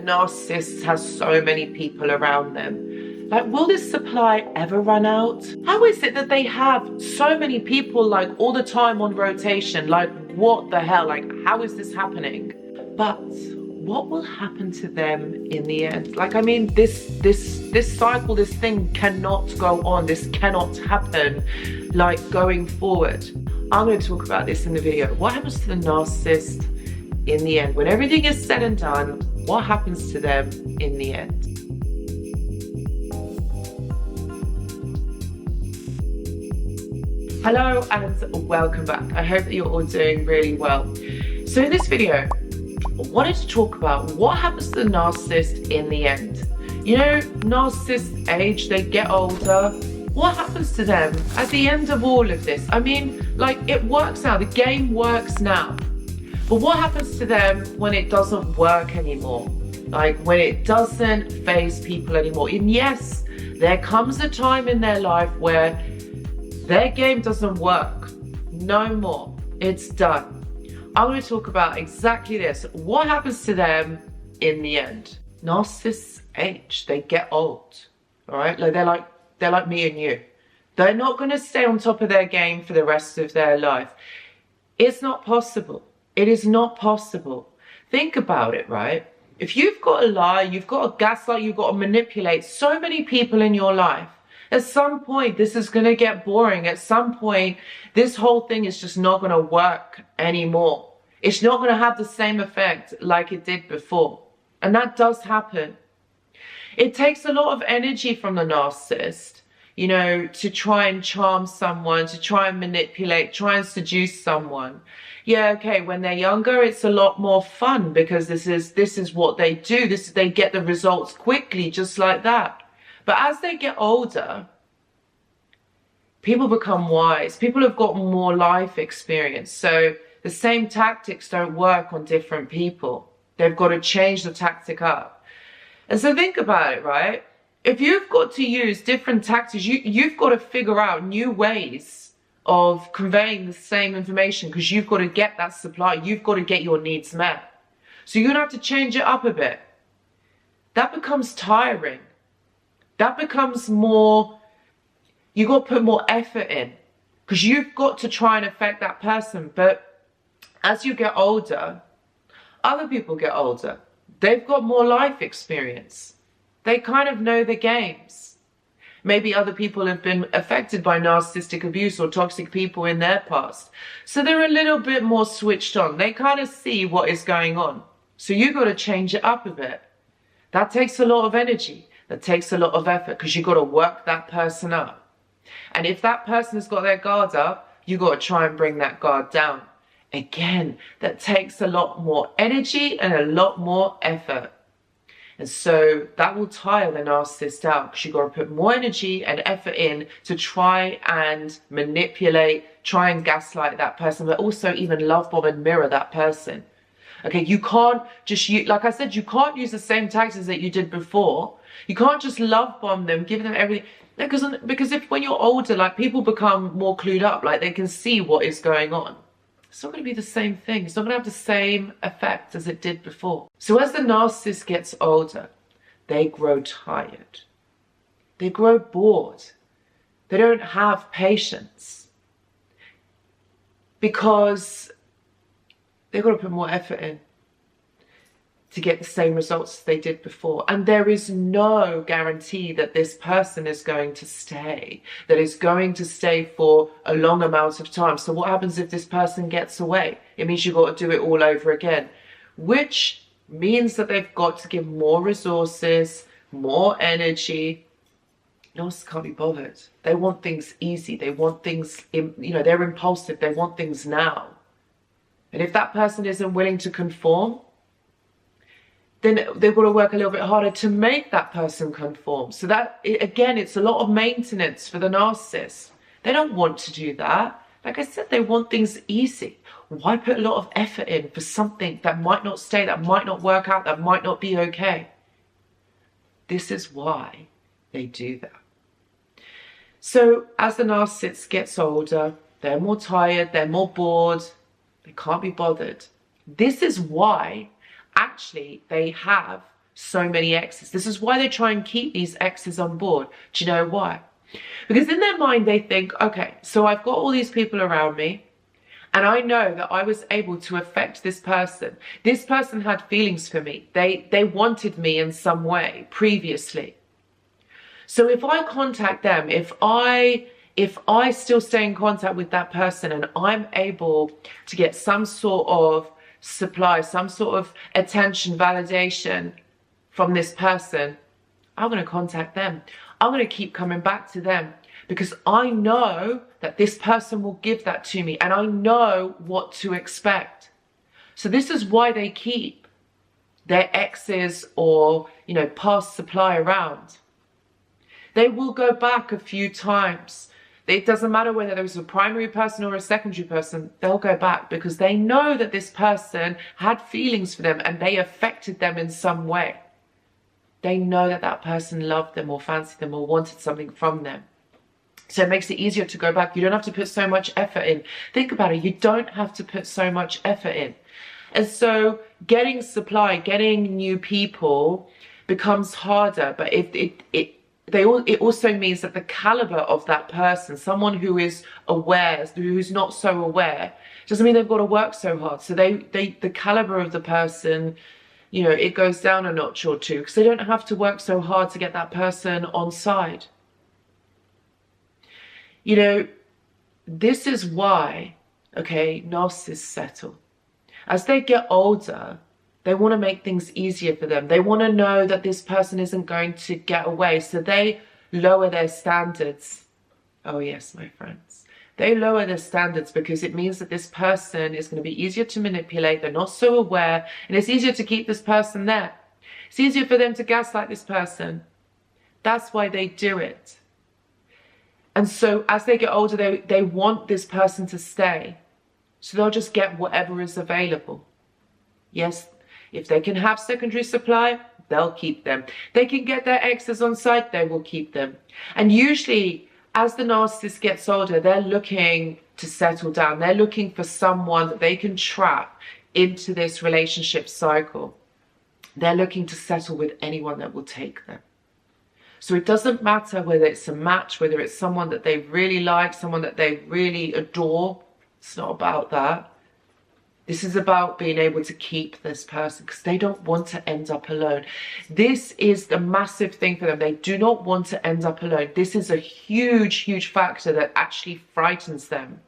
The narcissist has so many people around them. Like, will this supply ever run out? How is it that they have so many people like all the time on rotation? Like, what the hell? Like, how is this happening? But what will happen to them in the end? Like, I mean, this cycle, this thing cannot go on. This cannot happen, like, going forward. I'm going to talk about this in the video. What happens to the narcissist in the end? When everything is said and done, what happens to them in the end? Hello and welcome back. I hope that you're all doing really well. So in this video, I wanted to talk about what happens to the narcissist in the end. You know, narcissists age, they get older. What happens to them at the end of all of this? I mean, like, it works now, the game works now. But what happens to them when it doesn't work anymore? Like, when it doesn't faze people anymore? And yes, there comes a time in their life where their game doesn't work. No more. It's done. I'm going to talk about exactly this. What happens to them in the end? Narcissists age. They get old. All right? Like, they're like me and you. They're not going to stay on top of their game for the rest of their life. It's not possible. It is not possible. Think about it, right? If you've got to lie, you've got to gaslight, you've got to manipulate so many people in your life, at some point, this is going to get boring. At some point, this whole thing is just not going to work anymore. It's not going to have the same effect like it did before. And that does happen. It takes a lot of energy from the narcissist, you know, to try and charm someone, to try and manipulate, try and seduce someone. Yeah, okay, when they're younger, it's a lot more fun because this is what they do. They get the results quickly, just like that. But as they get older, people become wise. People have got more life experience. So the same tactics don't work on different people. They've got to change the tactic up. And so think about it, right? If you've got to use different tactics, you've got to figure out new ways of conveying the same information because you've got to get that supply. You've got to get your needs met. So you're going to have to change it up a bit. That becomes tiring. That becomes more, you've got to put more effort in because you've got to try and affect that person. But as you get older, other people get older. They've got more life experience. They kind of know the games. Maybe other people have been affected by narcissistic abuse or toxic people in their past. So they're a little bit more switched on. They kind of see what is going on. So you've got to change it up a bit. That takes a lot of energy. That takes a lot of effort because you've got to work that person up. And if that person has got their guard up, you've got to try and bring that guard down. Again, that takes a lot more energy and a lot more effort. And so that will tire the narcissist out because you've got to put more energy and effort in to try and manipulate, try and gaslight that person, but also even love bomb and mirror that person. Okay, you can't just use, like I said, you can't use the same tactics that you did before. You can't just love bomb them, give them everything. Because if when you're older, like, people become more clued up, like they can see what is going on. It's not going to be the same thing. It's not going to have the same effect as it did before. So as the narcissist gets older, they grow tired. They grow bored. They don't have patience because they've got to put more effort in to get the same results as they did before. And there is no guarantee that this person is going to stay, that is going to stay for a long amount of time. So what happens if this person gets away? It means you've got to do it all over again, which means that they've got to give more resources, more energy. Narcissists can't be bothered. They want things easy. They want things, you know, they're impulsive. They want things now. And if that person isn't willing to conform, then they've got to work a little bit harder to make that person conform. So that, again, it's a lot of maintenance for the narcissist. They don't want to do that. Like I said, they want things easy. Why put a lot of effort in for something that might not stay, that might not work out, that might not be okay? This is why they do that. So as the narcissist gets older, they're more tired, they're more bored, they can't be bothered. This is why actually they have so many exes. This is why they try and keep these exes on board. Do you know why? Because in their mind they think, okay, so I've got all these people around me, and I know that I was able to affect this person. This person had feelings for me. They wanted me in some way previously. So if I contact them, if I still stay in contact with that person and I'm able to get some sort of supply, some sort of attention, validation from this person, I'm going to contact them. I'm going to keep coming back to them because I know that this person will give that to me and I know what to expect. So this is why they keep their exes or, you know, past supply around. They will go back a few times. It doesn't matter whether there was a primary person or a secondary person, they'll go back because they know that this person had feelings for them and they affected them in some way. They know that that person loved them or fancied them or wanted something from them. So it makes it easier to go back. You don't have to put so much effort in. Think about it. You don't have to put so much effort in. And so getting supply, getting new people becomes harder. But it also means that the caliber of that person, someone who is aware, who's not so aware, doesn't mean they've got to work so hard. So the caliber of the person, you know, it goes down a notch or two because they don't have to work so hard to get that person on side. You know, this is why, okay, narcissists settle. As they get older, they want to make things easier for them. They want to know that this person isn't going to get away. So they lower their standards. Oh yes, my friends. They lower their standards because it means that this person is going to be easier to manipulate. They're not so aware. And it's easier to keep this person there. It's easier for them to gaslight this person. That's why they do it. And so as they get older, they want this person to stay. So they'll just get whatever is available. Yes, if they can have secondary supply, they'll keep them. They can get their exes on side, they will keep them. And usually, as the narcissist gets older, they're looking to settle down. They're looking for someone that they can trap into this relationship cycle. They're looking to settle with anyone that will take them. So it doesn't matter whether it's a match, whether it's someone that they really like, someone that they really adore. It's not about that. This is about being able to keep this person because they don't want to end up alone. This is the massive thing for them. They do not want to end up alone. This is a huge, huge factor that actually frightens them.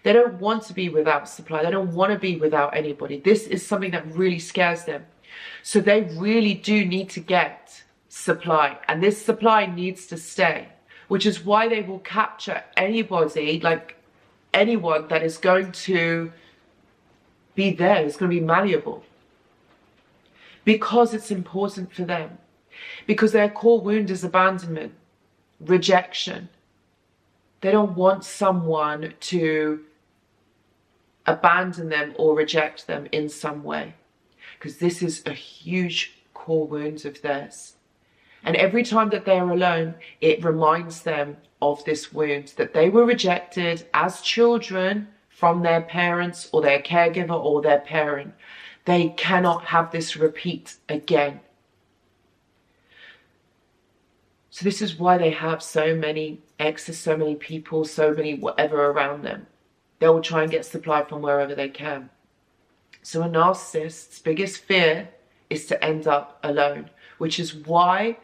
They don't want to be without supply. They don't want to be without anybody. This is something that really scares them. So they really do need to get supply, and this supply needs to stay, which is why they will capture anybody, like anyone that is going to be there, is going to be malleable, because it's important for them, because their core wound is abandonment, rejection. They don't want someone to abandon them or reject them in some way, because this is a huge core wound of theirs. And every time that they're alone, it reminds them of this wound, that they were rejected as children from their parents or their caregiver or their parent. They cannot have this repeat again. So this is why they have so many exes, so many people, so many whatever around them. They will try and get supply from wherever they can. So a narcissist's biggest fear is to end up alone, which is why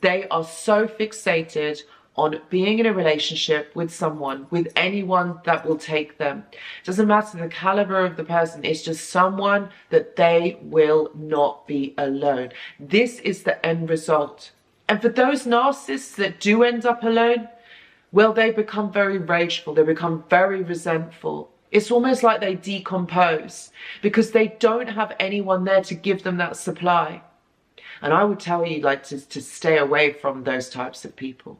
they are so fixated on being in a relationship with someone, with anyone that will take them. It doesn't matter the caliber of the person, it's just someone that they will not be alone. This is the end result. And for those narcissists that do end up alone, well, they become very rageful, they become very resentful. It's almost like they decompose because they don't have anyone there to give them that supply. And I would tell you, like, to stay away from those types of people,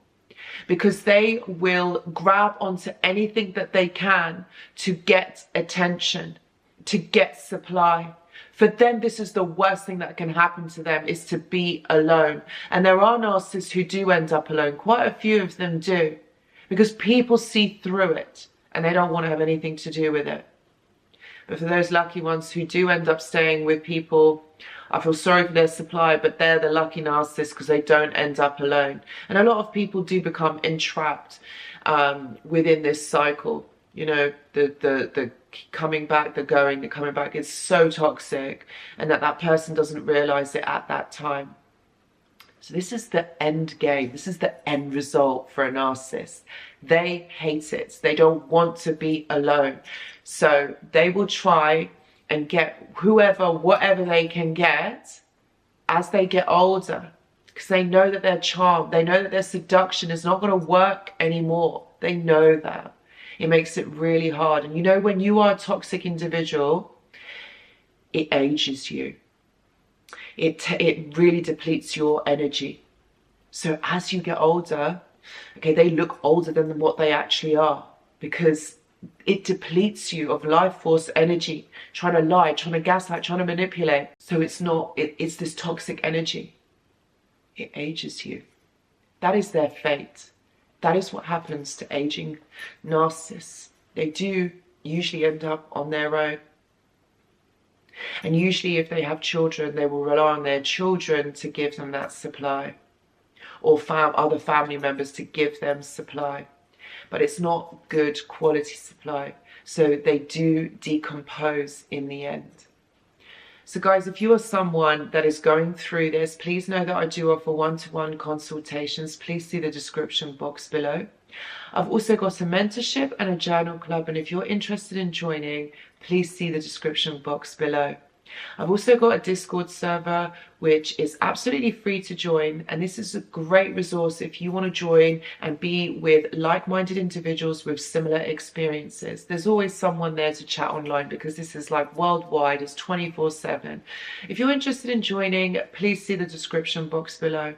because they will grab onto anything that they can to get attention, to get supply. For them, this is the worst thing that can happen to them, is to be alone. And there are narcissists who do end up alone. Quite a few of them do, because people see through it and they don't want to have anything to do with it. But for those lucky ones who do end up staying with people, I feel sorry for their supply, but they're the lucky narcissists because they don't end up alone. And a lot of people do become entrapped within this cycle. You know, the coming back, the going, the coming back is so toxic, and that person doesn't realize it at that time. So this is the end game. This is the end result for a narcissist. They hate it. They don't want to be alone. So they will try and get whoever, whatever they can get as they get older, because they know that their charm, they know that their seduction is not going to work anymore. They know that. It makes it really hard. And you know, when you are a toxic individual, it ages you. It really depletes your energy. So as you get older, okay, they look older than what they actually are, because it depletes you of life force energy, trying to lie, trying to gaslight, trying to manipulate. So it's this toxic energy. It ages you. That is their fate. That is what happens to aging narcissists. They do usually end up on their own. And usually if they have children, they will rely on their children to give them that supply, or other family members to give them supply. But it's not good quality supply. So they do decompose in the end. So guys, if you are someone that is going through this, please know that I do offer one-to-one consultations. Please see the description box below. I've also got a mentorship and a journal club, and if you're interested in joining, please see the description box below. I've also got a Discord server which is absolutely free to join, and this is a great resource if you want to join and be with like-minded individuals with similar experiences. There's always someone there to chat online because this is like worldwide, it's 24/7. If you're interested in joining, please see the description box below.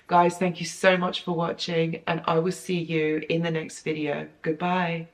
Guys, thank you so much for watching, and I will see you in the next video. Goodbye.